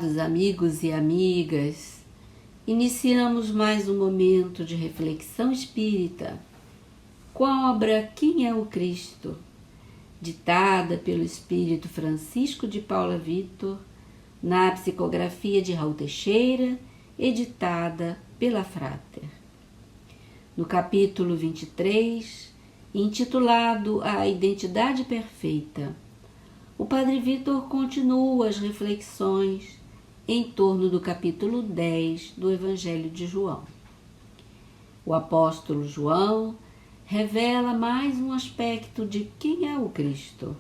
Prezados amigos e amigas, iniciamos mais um momento de reflexão espírita com a obra Quem é o Cristo, ditada pelo Espírito Francisco de Paula Vitor, na psicografia de Raul Teixeira, editada pela Frater. No capítulo 23, intitulado A Identidade Perfeita, o Padre Vitor continua as reflexões em torno do capítulo 10 do Evangelho de João. O apóstolo João revela mais um aspecto de quem é o Cristo.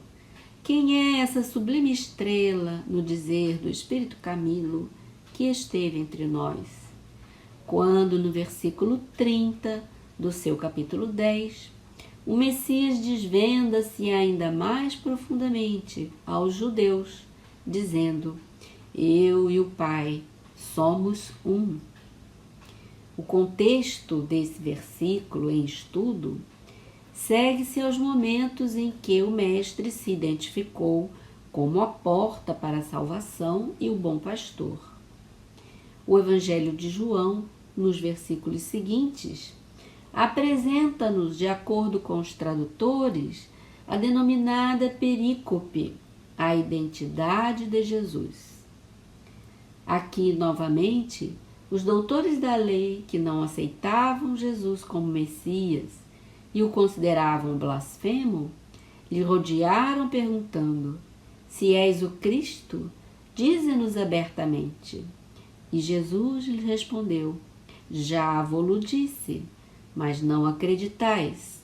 Quem é essa sublime estrela, no dizer do Espírito Camilo, que esteve entre nós? Quando, no versículo 30 do seu capítulo 10, o Messias desvenda-se ainda mais profundamente aos judeus, dizendo: Eu e o Pai somos um. O contexto desse versículo em estudo segue-se aos momentos em que o Mestre se identificou como a porta para a salvação e o bom pastor. O Evangelho de João, nos versículos seguintes, apresenta-nos, de acordo com os tradutores, a denominada perícope, a identidade de Jesus. Aqui, novamente, os doutores da lei, que não aceitavam Jesus como Messias e o consideravam blasfemo, lhe rodearam perguntando: Se és o Cristo, dize-nos abertamente. E Jesus lhe respondeu: Já vo-lo disse, mas não acreditais.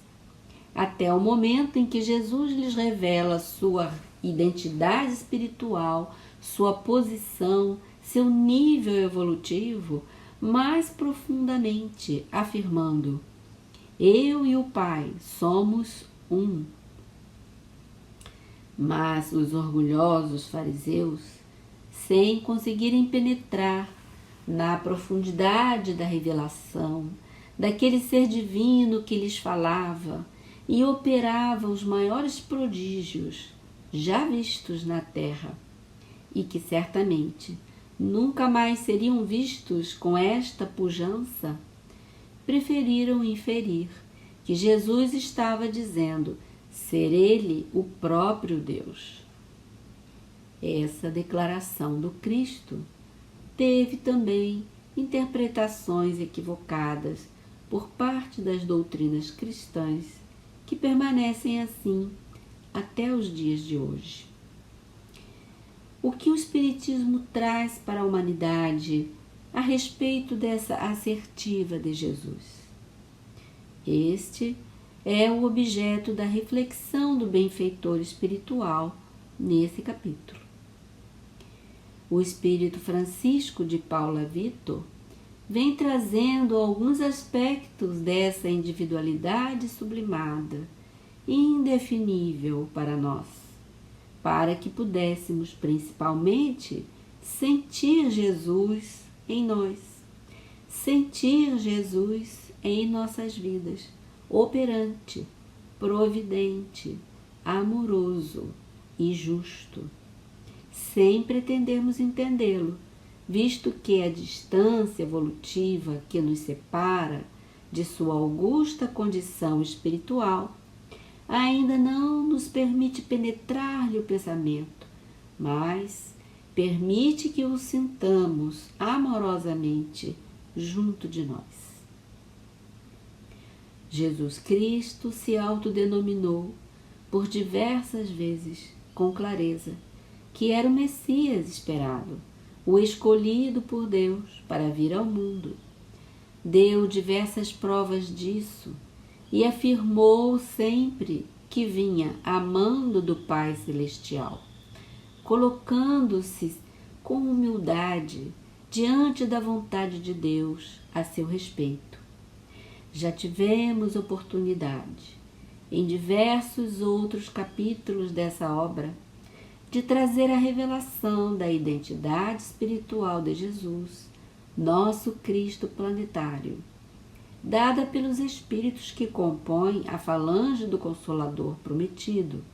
Até o momento em que Jesus lhes revela sua identidade espiritual, sua posição, seu nível evolutivo mais profundamente, afirmando: Eu e o Pai somos um. Mas os orgulhosos fariseus, sem conseguirem penetrar na profundidade da revelação, daquele ser divino que lhes falava e operava os maiores prodígios já vistos na terra, e que certamente nunca mais seriam vistos com esta pujança, preferiram inferir que Jesus estava dizendo ser ele o próprio Deus. Essa declaração do Cristo teve também interpretações equivocadas por parte das doutrinas cristãs, que permanecem assim até os dias de hoje. O que o Espiritismo traz para a humanidade a respeito dessa assertiva de Jesus? Este é o objeto da reflexão do benfeitor espiritual nesse capítulo. O Espírito Francisco de Paula Vitor vem trazendo alguns aspectos dessa individualidade sublimada, indefinível para nós, para que pudéssemos principalmente sentir Jesus em nós, sentir Jesus em nossas vidas, operante, providente, amoroso e justo, sem pretendermos entendê-lo, visto que a distância evolutiva que nos separa de sua augusta condição espiritual ainda não nos permite penetrar-lhe o pensamento, mas permite que o sintamos amorosamente junto de nós. Jesus Cristo se autodenominou por diversas vezes, com clareza, que era o Messias esperado, o escolhido por Deus para vir ao mundo. Deu diversas provas disso e afirmou sempre que vinha amando do Pai Celestial, colocando-se com humildade diante da vontade de Deus a seu respeito. Já tivemos oportunidade, em diversos outros capítulos dessa obra, de trazer a revelação da identidade espiritual de Jesus, nosso Cristo planetário, dada pelos espíritos que compõem a falange do Consolador prometido,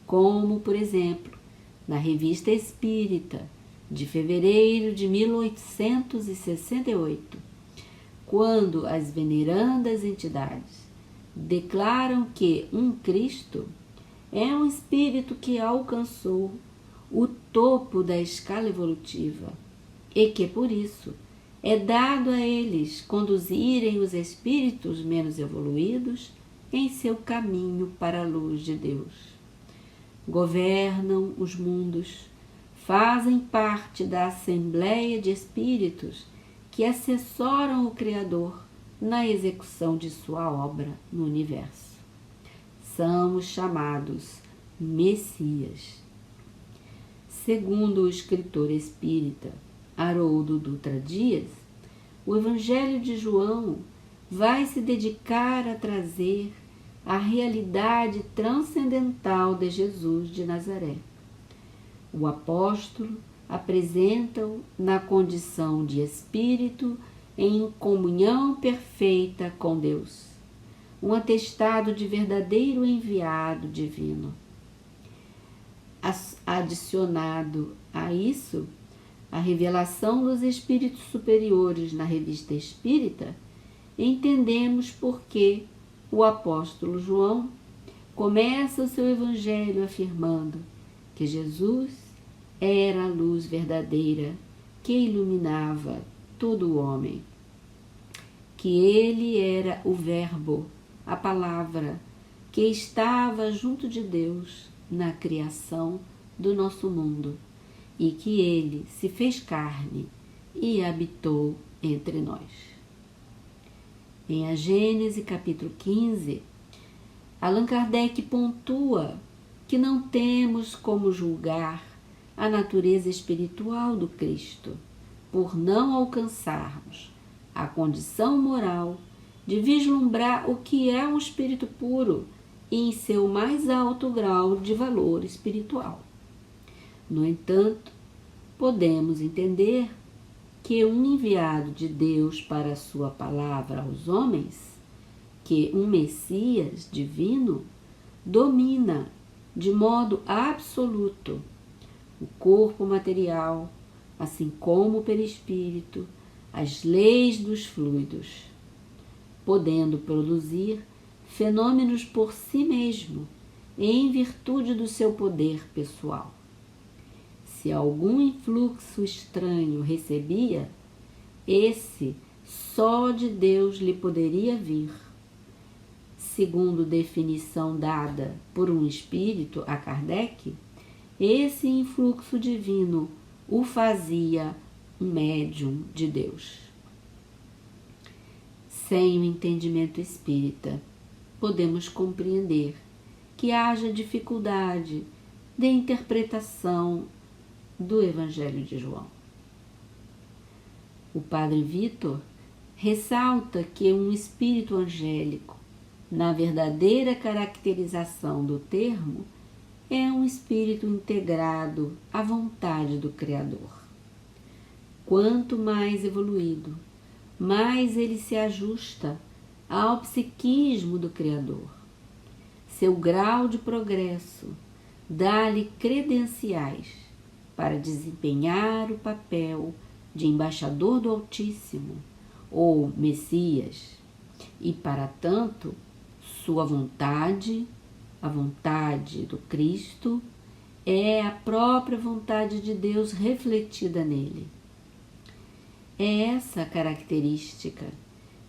como, por exemplo, na Revista Espírita, de fevereiro de 1868, quando as venerandas entidades declaram que um Cristo é um espírito que alcançou o topo da escala evolutiva e que, por isso, é dado a eles conduzirem os espíritos menos evoluídos em seu caminho para a luz de Deus. Governam os mundos, fazem parte da assembleia de espíritos que assessoram o Criador na execução de sua obra no universo. São os chamados Messias. Segundo o escritor espírita Haroldo Dutra Dias, o Evangelho de João vai se dedicar a trazer a realidade transcendental de Jesus de Nazaré. O apóstolo apresenta-o na condição de espírito em comunhão perfeita com Deus, um atestado de verdadeiro enviado divino. Adicionado a isso, a revelação dos espíritos superiores na Revista Espírita, entendemos por que o apóstolo João começa o seu evangelho afirmando que Jesus era a luz verdadeira que iluminava todo o homem, que ele era o Verbo, a palavra, que estava junto de Deus na criação do nosso mundo e que ele se fez carne e habitou entre nós. Em A Gênese, capítulo 15, Allan Kardec pontua que não temos como julgar a natureza espiritual do Cristo, por não alcançarmos a condição moral de vislumbrar o que é um espírito puro em seu mais alto grau de valor espiritual. No entanto, podemos entender que um enviado de Deus para a sua palavra aos homens, que um Messias divino, domina de modo absoluto o corpo material, assim como o perispírito, as leis dos fluidos, podendo produzir fenômenos por si mesmo, em virtude do seu poder pessoal. Se algum influxo estranho recebia, esse só de Deus lhe poderia vir. Segundo definição dada por um espírito a Kardec, esse influxo divino o fazia um médium de Deus. Sem o entendimento espírita, podemos compreender que haja dificuldade de interpretação do Evangelho de João. O Padre Vitor ressalta que um espírito angélico, na verdadeira caracterização do termo, é um espírito integrado à vontade do Criador. Quanto mais evoluído, mais ele se ajusta ao psiquismo do Criador. Seu grau de progresso dá-lhe credenciais para desempenhar o papel de embaixador do Altíssimo, ou Messias, e para tanto, sua vontade, a vontade do Cristo, é a própria vontade de Deus refletida nele. É essa característica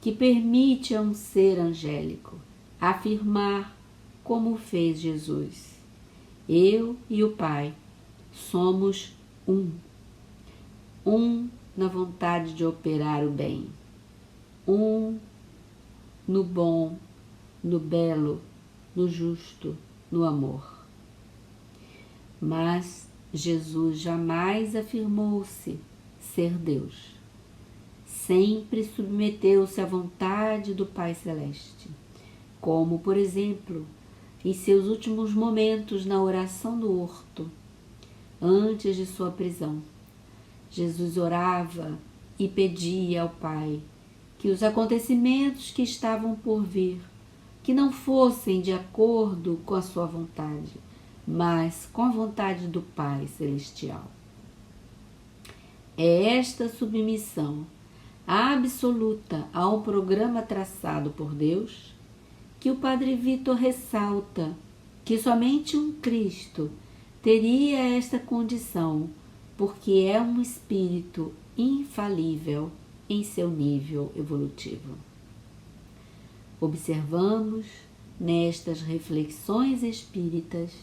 que permite a um ser angélico afirmar como fez Jesus: eu e o Pai somos um. Um na vontade de operar o bem. Um no bom, no belo, no justo, no amor. Mas Jesus jamais afirmou-se ser Deus. Sempre submeteu-se à vontade do Pai Celeste, como, por exemplo, em seus últimos momentos na oração do horto, antes de sua prisão. Jesus orava e pedia ao Pai que os acontecimentos que estavam por vir, que não fossem de acordo com a sua vontade, mas com a vontade do Pai Celestial. É esta submissão absoluta ao programa traçado por Deus que o Padre Vitor ressalta que somente um Cristo teria esta condição, porque é um espírito infalível em seu nível evolutivo. Observamos nestas reflexões espíritas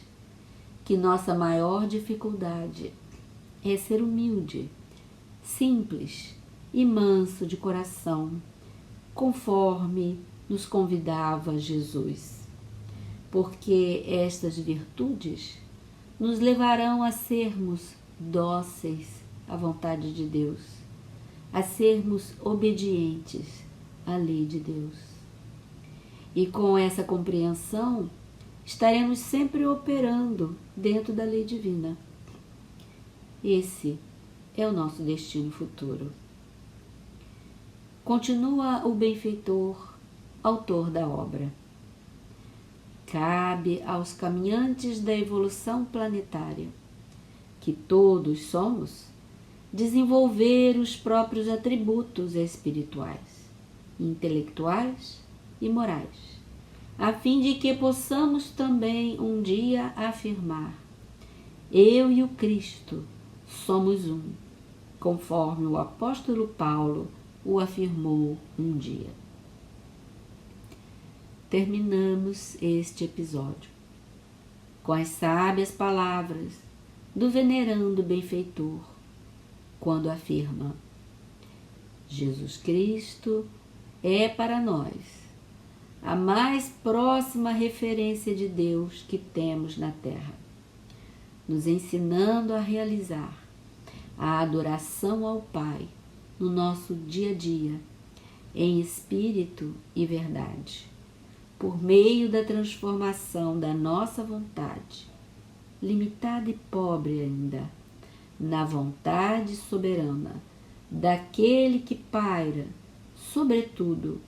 que nossa maior dificuldade é ser humilde, simples e manso de coração, conforme nos convidava Jesus, porque estas virtudes nos levarão a sermos dóceis à vontade de Deus, a sermos obedientes à lei de Deus. E com essa compreensão, estaremos sempre operando dentro da lei divina. Esse é o nosso destino futuro. Continua o benfeitor, autor da obra. Cabe aos caminhantes da evolução planetária, que todos somos, desenvolver os próprios atributos espirituais, intelectuais e morais, a fim de que possamos também um dia afirmar: eu e o Cristo somos um, conforme o apóstolo Paulo o afirmou um dia. Terminamos este episódio com as sábias palavras do venerando benfeitor, quando afirma: Jesus Cristo é para nós a mais próxima referência de Deus que temos na Terra, nos ensinando a realizar a adoração ao Pai no nosso dia a dia, em espírito e verdade, por meio da transformação da nossa vontade, limitada e pobre ainda, na vontade soberana daquele que paira, sobretudo,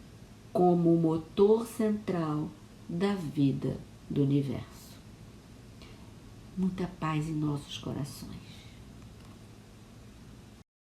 como o motor central da vida do universo. Muita paz em nossos corações.